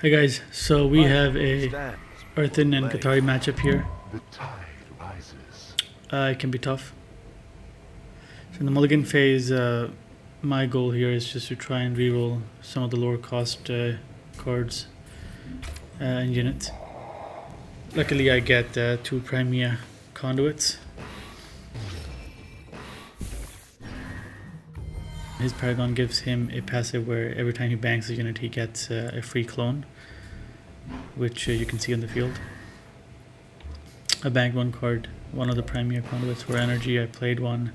Hey guys, so we have a Earthen and Kathari matchup here. The tide rises. It can be tough. So in the mulligan phase, my goal here is just to try and reroll some of the lower cost cards and units. Luckily I get 2 Premier conduits. His Paragon gives him a passive where every time he banks a unit he gets a free clone, which you can see on the field. I banked 1 card, one of the Premier conduits for energy. I played one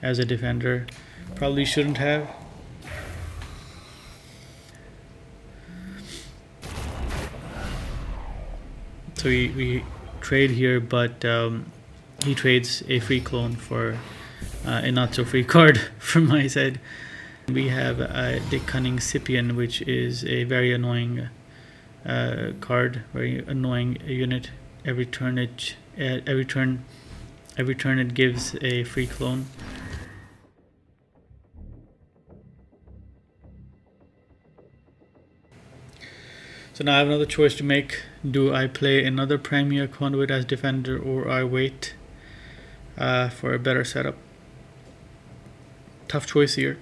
as a defender. Probably shouldn't have. So we trade here, but he trades a free clone for a not so free card from my side. We have the Cunning Scipius, which is a very annoying card, very annoying unit. Every turn it gives a free clone. So now I have another choice to make. Do I play another Premier Conduit as defender, or I wait for a better setup? Tough choice here.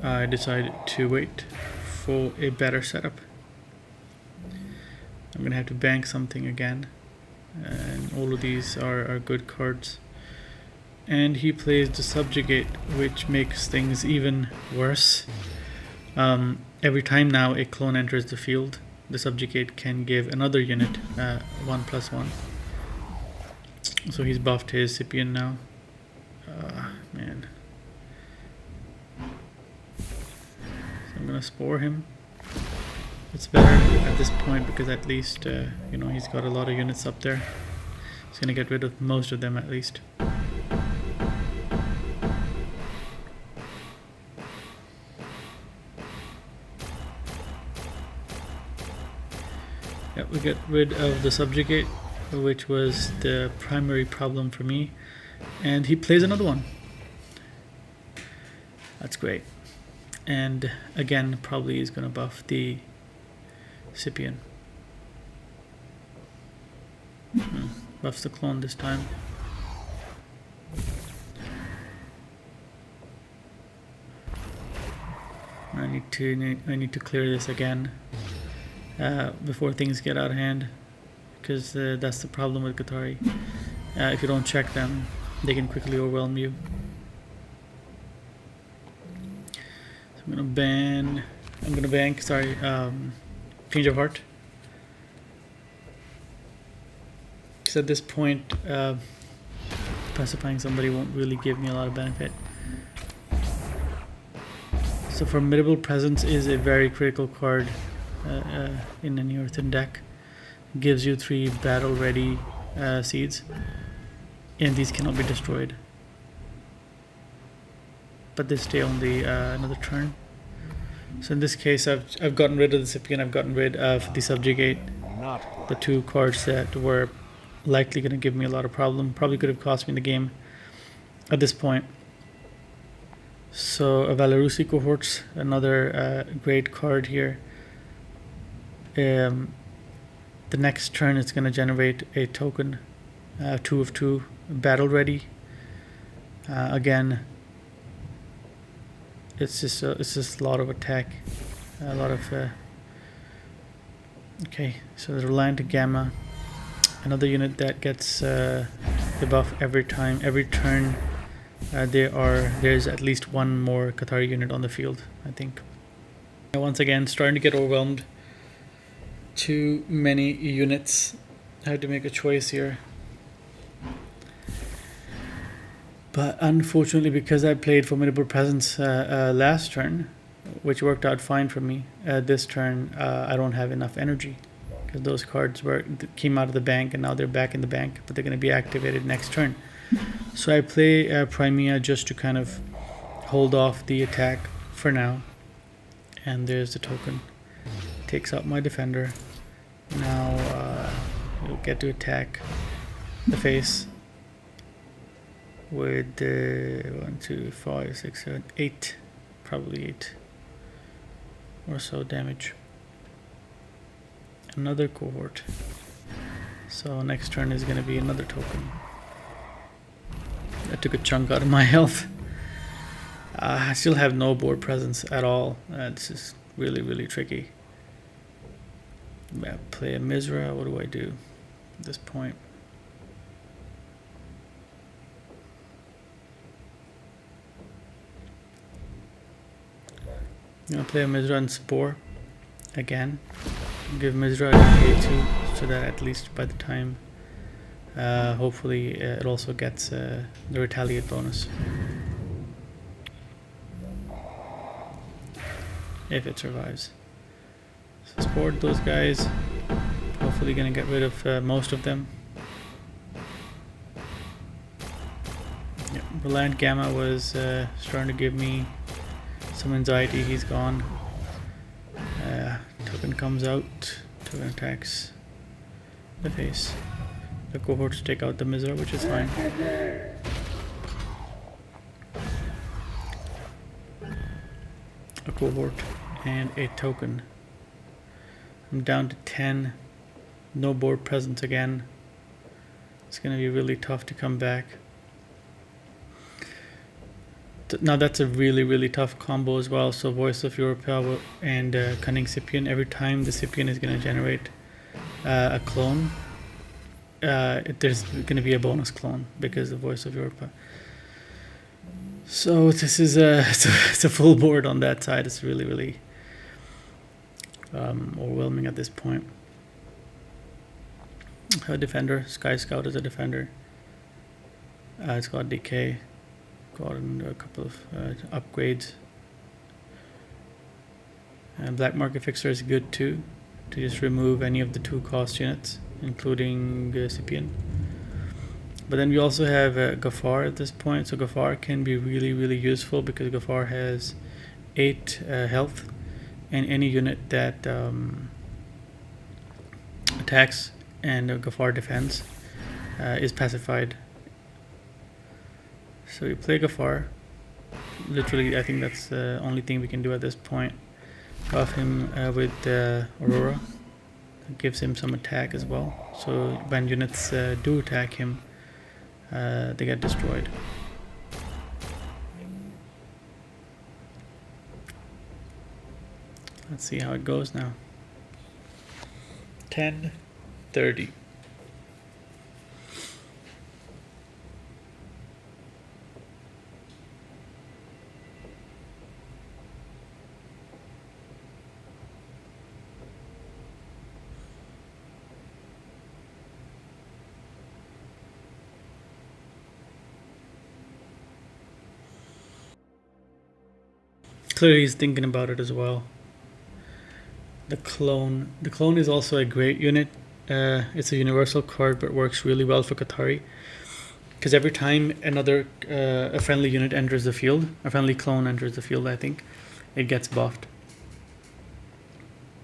I decided to wait for a better setup. I'm gonna have to bank something again, and all of these are good cards. And he plays the Subjugate, which makes things even worse. Every time now a clone enters the field, the Subjugate can give another unit 1+1. So he's buffed his Scipius now. Man. So I'm gonna spore him. It's better at this point because at least you know, he's got a lot of units up there. He's gonna get rid of most of them at least. Yeah, we get rid of the Subjugate, which was the primary problem for me, and he plays another one. That's great. And again, probably he's gonna buff the Scipius. Buffs the clone this time. I need to clear this again before things get out of hand, because that's the problem with Kathari. If you don't check them, they can quickly overwhelm you. So I'm gonna bank, sorry, Change of Heart. Because at this point, pacifying somebody won't really give me a lot of benefit. So Formidable Presence is a very critical card in an Earthen deck. Gives you 3 battle ready seeds, and these cannot be destroyed, but they stay on the another turn. So in this case I've gotten rid of the Scipius, I've gotten rid of the Subjugate, the 2 cards that were likely going to give me a lot of problem, probably could have cost me the game at this point. So Valerusi Cohorts, another great card here. The next turn it's going to generate a token, 2 of 2, battle ready. Again, it's just a lot of attack, a lot of. Okay, so the Reliant Gamma, another unit that gets the buff every turn. There's at least 1 more Kathari unit on the field, I think. Once again, starting to get overwhelmed. Too many units. I had to make a choice here. But unfortunately, because I played Formidable Presence last turn, which worked out fine for me, this turn I don't have enough energy. Because those cards came out of the bank and now they're back in the bank, but they're going to be activated next turn. So I play Primea just to kind of hold off the attack for now. And there's the token. Takes out my defender. Now we'll get to attack the face with 1, 2, 5, 6, 7, 8, probably 8. or so damage. Another cohort. So next turn is going to be another token. That took a chunk out of my health. I still have no board presence at all. This is really, really tricky. Play a Mizra. What do I do at this point? I'm going to play a Mizra and Spore again. Give Mizra a K2 so that at least by the time, hopefully it also gets the retaliate bonus. If it survives. So Spore those guys. Hopefully gonna get rid of most of them. Yeah, Reliant Gamma was starting to give me some anxiety. He's gone. Token comes out. Token attacks the face. The cohorts take out the Mizra, which is fine. A cohort and a token. I'm down to 10. No board presence again. It's going to be really tough to come back. Now that's a really, really tough combo as well. So Voice of Europa and Cunning Scipion. Every time the Scipion is going to generate a clone, there's going to be a bonus clone because of Voice of Europa. So this is it's a full board on that side. It's really, really overwhelming at this point. A defender, Sky Scout is a defender. It's got decay. Gotten a couple of upgrades. And Black Market Fixer is good too, to just remove any of the 2 cost units, including Scipion. But then we also have Gaffar at this point, so Gaffar can be really, really useful because Gaffar has 8 health, and any unit that attacks and Gaffar defends is pacified. So we play Gaffar. Literally, I think that's the only thing we can do at this point. Off him with Aurora. It gives him some attack as well. So when units do attack him, they get destroyed. Let's see how it goes now. 10:30. Clearly he's thinking about it as well. The clone is also a great unit. It's a universal card, but works really well for Kathari. Because every time a friendly unit enters the field, a friendly clone enters the field, I think, it gets buffed.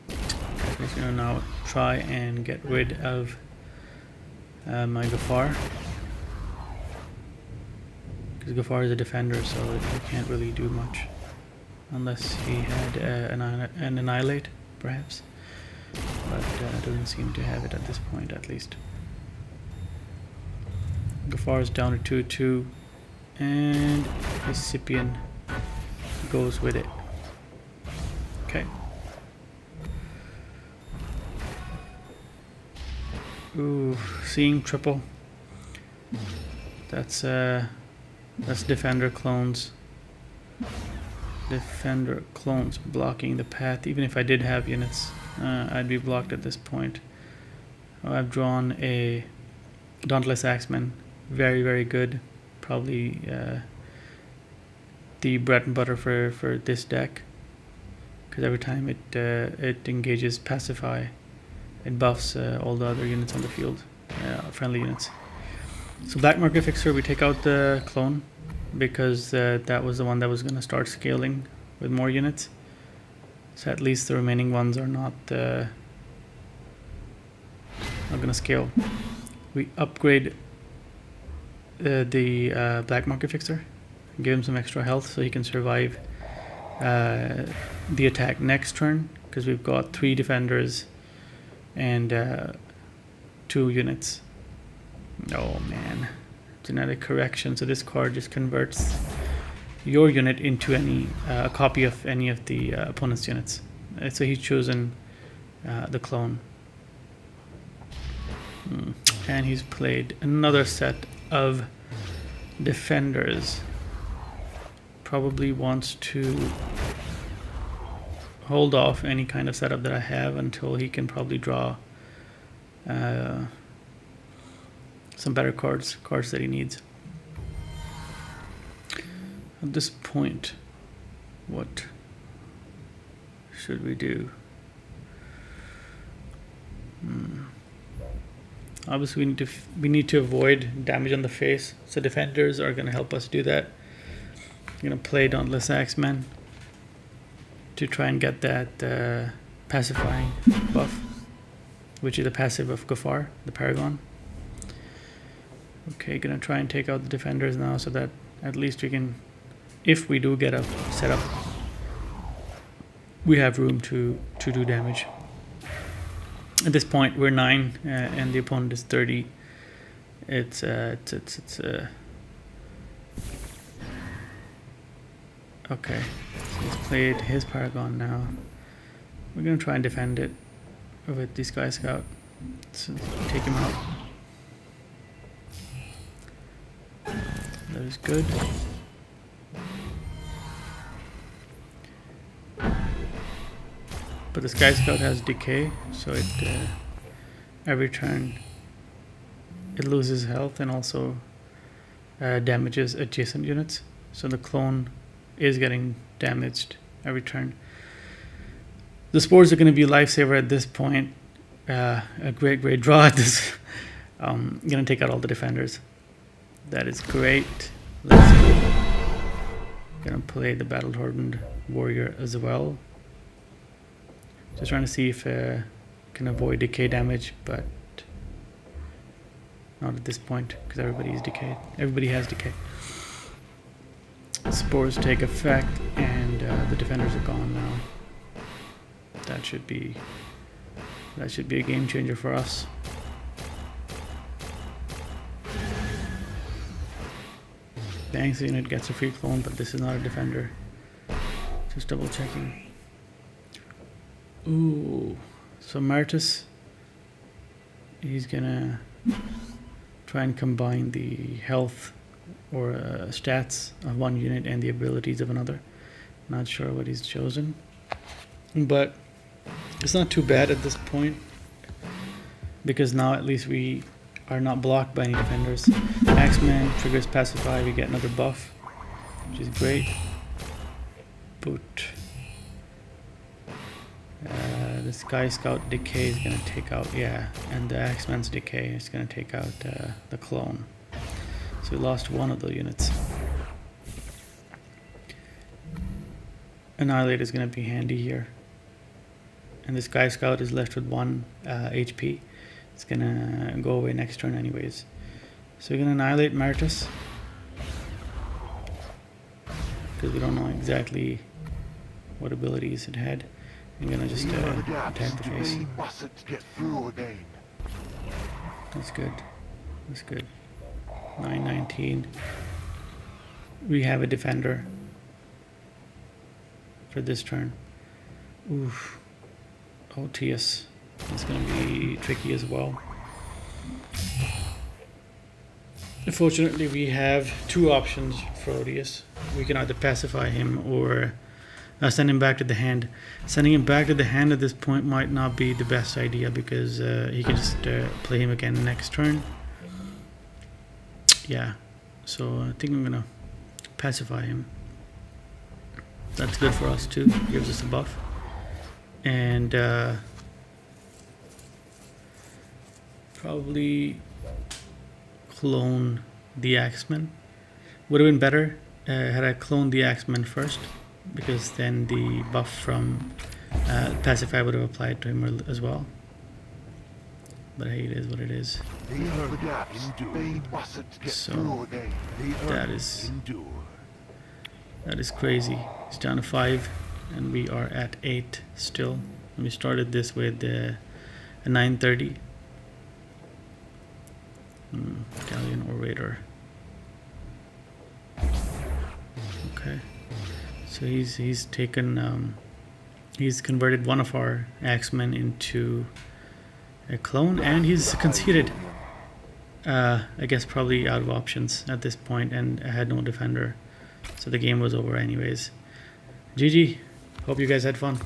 I'm just gonna now try and get rid of my Gaffar. Because Gaffar is a defender, so he can't really do much. Unless he had an Annihilate, perhaps. But doesn't seem to have it at this point, at least. Gaffar is down to 2-2. And his Scipion goes with it. Okay. Ooh, seeing triple. That's defender clones. Defender clones blocking the path. Even if I did have units, I'd be blocked at this point. I've drawn a Dauntless Axeman. Very, very good. Probably the bread and butter for this deck. Because every time it engages Pacify, it buffs all the other units on the field, friendly units. So Black Market Fixer, we take out the clone, because that was the one that was going to start scaling with more units. So at least the remaining ones are not going to scale. We upgrade the Black Market Fixer, give him some extra health so he can survive the attack next turn, because we've got 3 defenders and 2 units. Oh man, genetic correction. So this card just converts your unit into a copy of any of the opponent's units. So he's chosen the clone. And he's played another set of defenders. Probably wants to hold off any kind of setup that I have until he can probably draw some better cards that he needs. At this point, what should we do? Obviously we need to avoid damage on the face, so defenders are going to help us do that. I'm going to play Dauntless Axeman to try and get that pacifying buff, which is the passive of Gaffar, the Paragon. Okay, gonna try and take out the defenders now, so that at least we can, if we do get a setup, we have room to do damage. At this point, we're 9 and the opponent is 30. It's okay. So he's played his Paragon now. We're gonna try and defend it with the Sky Scout. So take him out. That is good. But the Sky Scout has decay, so it every turn it loses health and also damages adjacent units. So the clone is getting damaged every turn. The spores are going to be a lifesaver at this point. A great draw at this. I'm going to take out all the defenders. That is great. Let's go. Going to play the Battle Hardened Warrior as well. Just trying to see if can avoid decay damage, but not at this point because everybody is decayed. Everybody has decay. Spores take effect, and the defenders are gone now. That should be a game changer for us. The Angst unit gets a free clone, but this is not a defender. Just double checking. Ooh, so Martis, he's gonna try and combine the health or stats of one unit and the abilities of another. Not sure what he's chosen, but it's not too bad at this point because now at least we are not blocked by any defenders. Axeman triggers Pacify, we get another buff, which is great. But the Sky Scout decay is going to take out, and the Axeman's decay is going to take out the clone. So we lost one of the units. Annihilate is going to be handy here. And the Sky Scout is left with 1 HP. It's going to go away next turn anyways. So we're going to annihilate Martis. Because we don't know exactly what abilities it had. I'm going to just attack the face. That's good. That's good. 919. We have a defender for this turn. Oof. Otius. It's going to be tricky as well. Unfortunately, we have 2 options for Otius. We can either pacify him or send him back to the hand. Sending him back to the hand at this point might not be the best idea because he can just play him again next turn. Yeah, so I think I'm going to pacify him. That's good for us too. Gives us a buff. And probably clone the Axeman. Would have been better had I cloned the Axeman first, because then the buff from Pacify would have applied to him as well. But hey, it is what it is. So that is That is crazy. He's down to 5, and we are at 8 still. And we started this with a 930. Galleon Orator. Okay. So he's taken he's converted one of our axemen into a clone, and he's conceded. I guess probably out of options at this point, and had no defender, so the game was over anyways. GG. Hope you guys had fun.